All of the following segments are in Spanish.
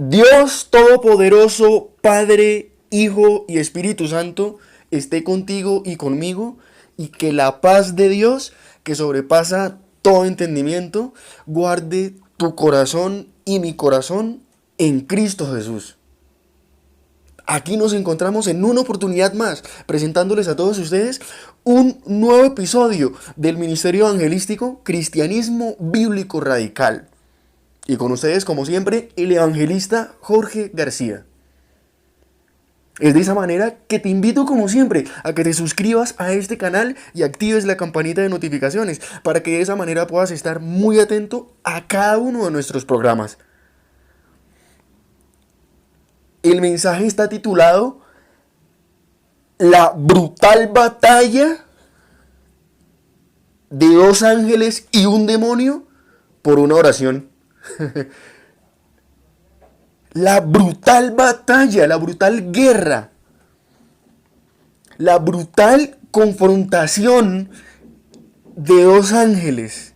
Dios Todopoderoso, Padre, Hijo y Espíritu Santo, esté contigo y conmigo, y que la paz de Dios, que sobrepasa todo entendimiento, guarde tu corazón y mi corazón en Cristo Jesús. Aquí nos encontramos en una oportunidad más, presentándoles a todos ustedes un nuevo episodio del Ministerio Evangelístico Cristianismo Bíblico Radical. Y con ustedes, como siempre, el evangelista Jorge García. Es de esa manera que te invito, como siempre, a que te suscribas a este canal y actives la campanita de notificaciones, para que de esa manera puedas estar muy atento a cada uno de nuestros programas. El mensaje está titulado La brutal batalla de dos ángeles y un demonio por una oración. La brutal batalla, la brutal guerra, la brutal confrontación de dos ángeles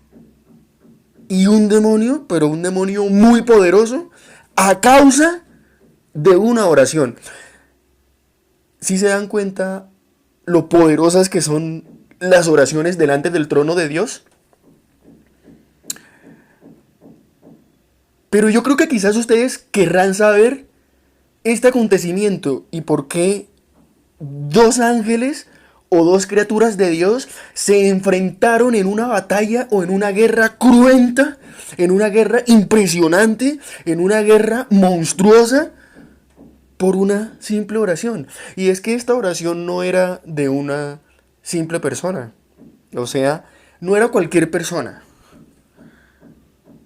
y un demonio, pero un demonio muy poderoso, a causa de una oración. Si se dan cuenta lo poderosas que son las oraciones delante del trono de Dios. Pero yo creo que quizás ustedes querrán saber este acontecimiento y por qué dos ángeles o dos criaturas de Dios se enfrentaron en una batalla o en una guerra cruenta, en una guerra impresionante, en una guerra monstruosa, por una simple oración. Y es que esta oración no era de una simple persona, o sea, no era cualquier persona.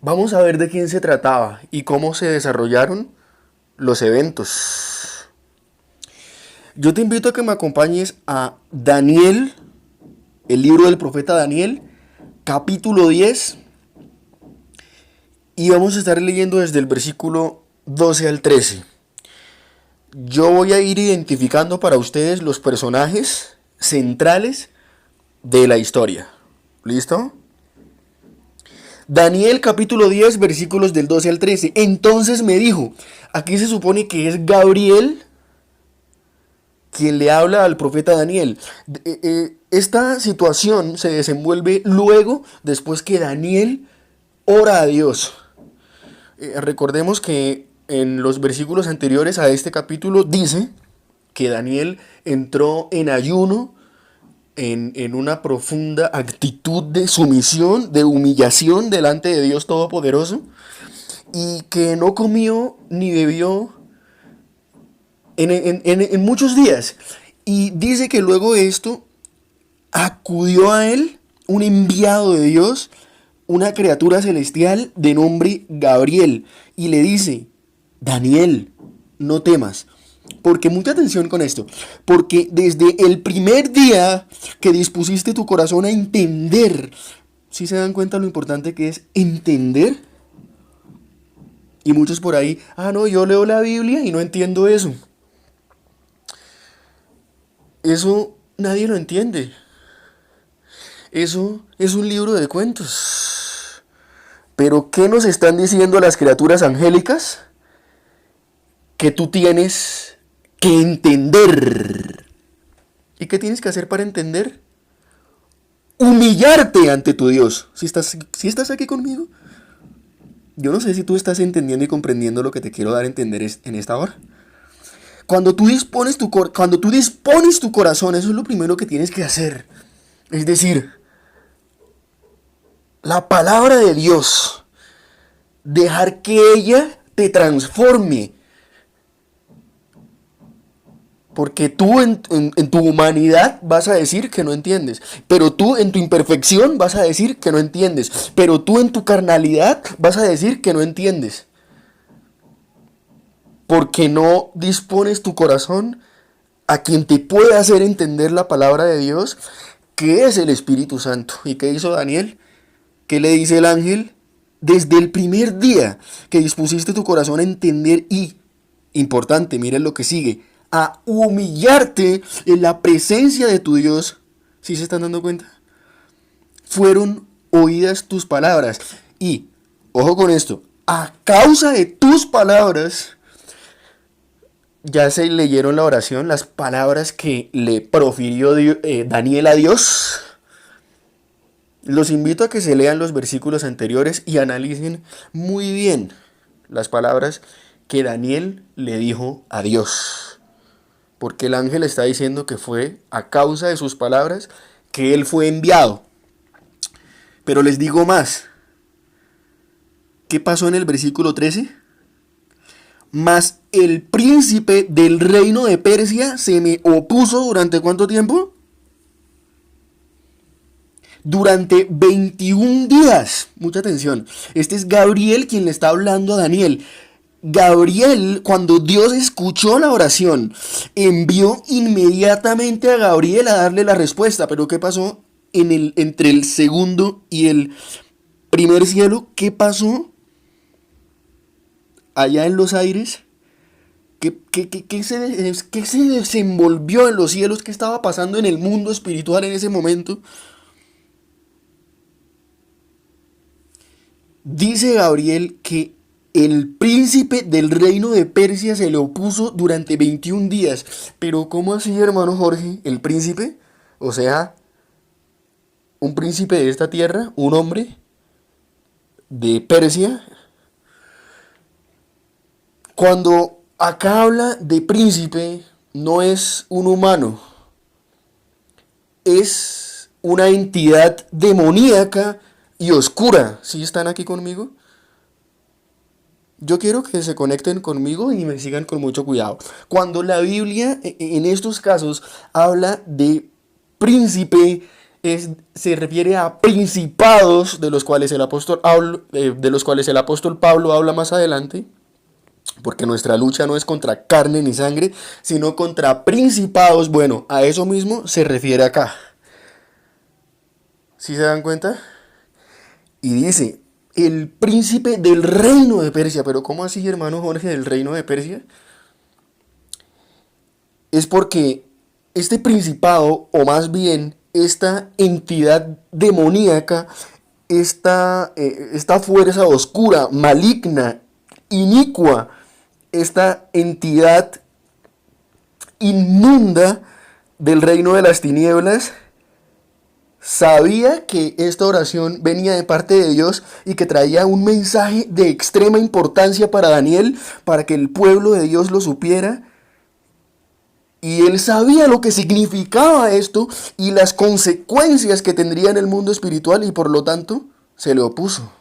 Vamos a ver de quién se trataba y cómo se desarrollaron los eventos. Yo te invito a que me acompañes a Daniel, el libro del profeta Daniel, capítulo 10, y vamos a estar leyendo desde el versículo 12 al 13. Yo voy a ir identificando para ustedes los personajes centrales de la historia. ¿Listo? Daniel capítulo 10, versículos del 12 al 13. Entonces me dijo, aquí se supone que es Gabriel quien le habla al profeta Daniel. Esta situación se desenvuelve luego, después que Daniel ora a Dios. Recordemos que en los versículos anteriores a este capítulo dice que Daniel entró en ayuno, en una profunda actitud de sumisión, de humillación delante de Dios Todopoderoso, y que no comió ni bebió en muchos días. Y dice que luego de esto acudió a él un enviado de Dios, una criatura celestial de nombre Gabriel, y le dice: Daniel, no temas. Porque mucha atención con esto, porque desde el primer día que dispusiste tu corazón a entender, ¿sí se dan cuenta lo importante que es entender? Y muchos por ahí, no, yo leo la Biblia y no entiendo eso. Eso nadie lo entiende. Eso es un libro de cuentos. Pero ¿qué nos están diciendo las criaturas angélicas? Que tú tienes que entender. ¿Y qué tienes que hacer para entender? Humillarte ante tu Dios. ¿Sí estás aquí conmigo? Yo no sé si tú estás entendiendo y comprendiendo lo que te quiero dar a entender en esta hora. Cuando tú dispones tu corazón, eso es lo primero que tienes que hacer. Es decir, la palabra de Dios, dejar que ella te transforme. Porque tú en tu humanidad vas a decir que no entiendes. Pero tú en tu imperfección vas a decir que no entiendes. Pero tú en tu carnalidad vas a decir que no entiendes. Porque no dispones tu corazón a quien te puede hacer entender la palabra de Dios, que es el Espíritu Santo. ¿Y qué hizo Daniel? ¿Qué le dice el ángel? Desde el primer día que dispusiste tu corazón a entender y, importante, miren lo que sigue, a humillarte en la presencia de tu Dios. ¿Sí se están dando cuenta? Fueron oídas tus palabras. Y, ojo con esto, a causa de tus palabras, ya se leyeron la oración, las palabras que le profirió Daniel a Dios. Los invito a que se lean los versículos anteriores y analicen muy bien las palabras que Daniel le dijo a Dios. Porque el ángel está diciendo que fue a causa de sus palabras que él fue enviado. Pero les digo más. ¿Qué pasó en el versículo 13? Mas el príncipe del reino de Persia se me opuso ¿durante cuánto tiempo? Durante 21 días. Mucha atención. Este es Gabriel quien le está hablando a Daniel. Gabriel, cuando Dios escuchó la oración, envió inmediatamente a Gabriel a darle la respuesta. Pero ¿qué pasó entre el segundo y el primer cielo? ¿Qué pasó allá en los aires? ¿Qué se desenvolvió en los cielos? ¿Qué estaba pasando en el mundo espiritual en ese momento? Dice Gabriel que el príncipe del reino de Persia se le opuso durante 21 días. Pero ¿cómo así, hermano Jorge? ¿El príncipe? O sea, un príncipe de esta tierra, un hombre de Persia. Cuando acá habla de príncipe, no es un humano, es una entidad demoníaca y oscura. ¿Sí están aquí conmigo? Yo quiero que se conecten conmigo y me sigan con mucho cuidado. Cuando la Biblia en estos casos habla de príncipe, se refiere a principados de los cuales el apóstol Pablo habla más adelante. Porque nuestra lucha no es contra carne ni sangre, sino contra principados. Bueno, a eso mismo se refiere acá. ¿Sí se dan cuenta? Y dice, el príncipe del reino de Persia. Pero ¿cómo así, hermano Jorge, del reino de Persia? Es porque este principado, o más bien esta entidad demoníaca, esta fuerza oscura, maligna, inicua, esta entidad inmunda del reino de las tinieblas, sabía que esta oración venía de parte de Dios y que traía un mensaje de extrema importancia para Daniel, para que el pueblo de Dios lo supiera. Y él sabía lo que significaba esto y las consecuencias que tendría en el mundo espiritual, y por lo tanto se le opuso.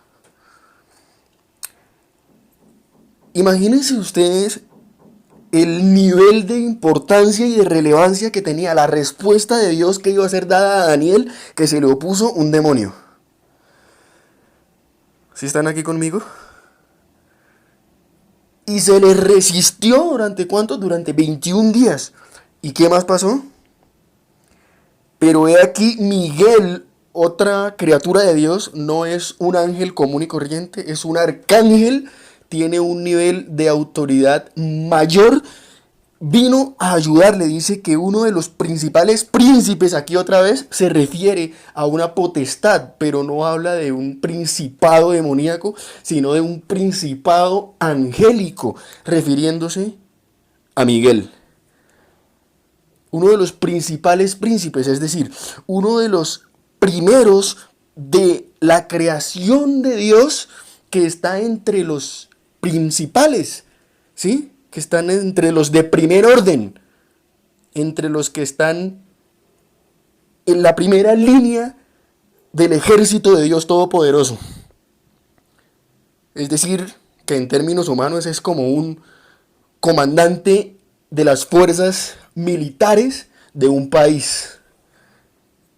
Imagínense ustedes el nivel de importancia y de relevancia que tenía la respuesta de Dios que iba a ser dada a Daniel, que se le opuso un demonio. ¿Sí están aquí conmigo? Y se le resistió ¿durante cuánto? Durante 21 días. ¿Y qué más pasó? Pero he aquí Miguel, otra criatura de Dios, no es un ángel común y corriente, es un arcángel, tiene un nivel de autoridad mayor, vino a ayudarle. Dice que uno de los principales príncipes, aquí otra vez, se refiere a una potestad, pero no habla de un principado demoníaco, sino de un principado angélico, refiriéndose a Miguel. Uno de los principales príncipes, es decir, uno de los primeros de la creación de Dios, que está entre los principales, ¿sí? Que están entre los de primer orden, entre los que están en la primera línea del ejército de Dios Todopoderoso. Es decir, que en términos humanos es como un comandante de las fuerzas militares de un país.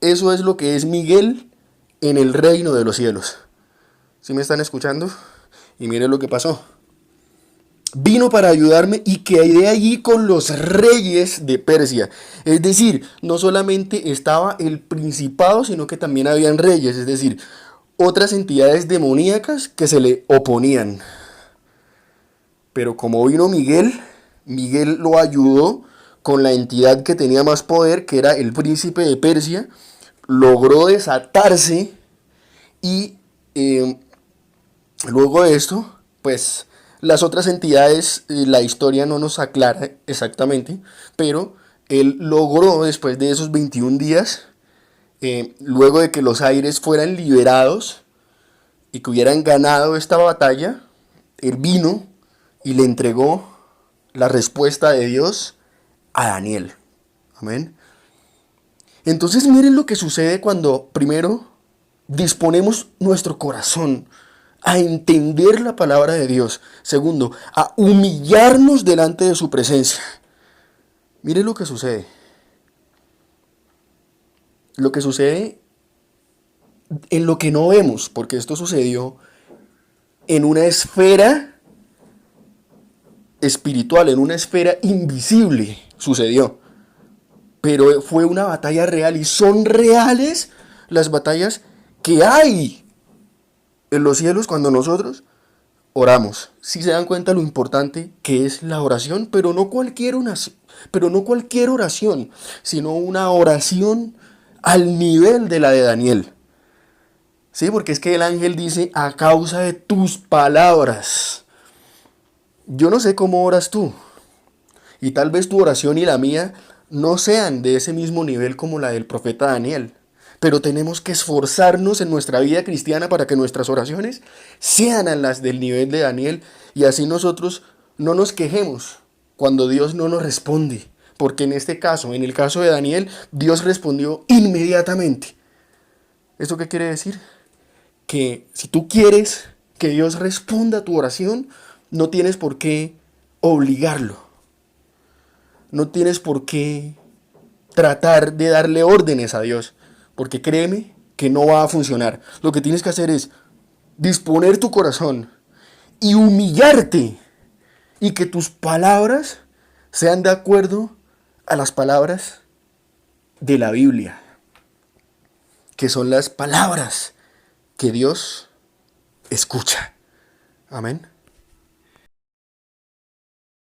Eso es lo que es Miguel en el reino de los cielos. ¿Sí me están escuchando? Y miren lo que pasó. Vino para ayudarme y quedé allí con los reyes de Persia. Es decir, no solamente estaba el principado, sino que también habían reyes, es decir, otras entidades demoníacas que se le oponían. Pero como vino Miguel, Miguel lo ayudó con la entidad que tenía más poder, que era el príncipe de Persia, logró desatarse y luego de esto, Pues las otras entidades, la historia no nos aclara exactamente, pero él logró después de esos 21 días, luego de que los aires fueran liberados y que hubieran ganado esta batalla, él vino y le entregó la respuesta de Dios a Daniel. Amén. Entonces miren lo que sucede cuando primero disponemos nuestro corazón a entender la palabra de Dios. Segundo, a humillarnos delante de su presencia. Miren lo que sucede. Lo que sucede en lo que no vemos, porque esto sucedió en una esfera espiritual, en una esfera invisible sucedió. Pero fue una batalla real y son reales las batallas que hay en los cielos cuando nosotros oramos. Si se dan cuenta lo importante que es la oración, pero no cualquier oración, sino una oración al nivel de la de Daniel. Sí, porque es que el ángel dice, a causa de tus palabras. Yo no sé cómo oras tú, y tal vez tu oración y la mía no sean de ese mismo nivel como la del profeta Daniel. Pero tenemos que esforzarnos en nuestra vida cristiana para que nuestras oraciones sean a las del nivel de Daniel y así nosotros no nos quejemos cuando Dios no nos responde. Porque en este caso, en el caso de Daniel, Dios respondió inmediatamente. ¿Esto qué quiere decir? Que si tú quieres que Dios responda a tu oración, no tienes por qué obligarlo. No tienes por qué tratar de darle órdenes a Dios, porque créeme que no va a funcionar. Lo que tienes que hacer es disponer tu corazón y humillarte y que tus palabras sean de acuerdo a las palabras de la Biblia, que son las palabras que Dios escucha. Amén.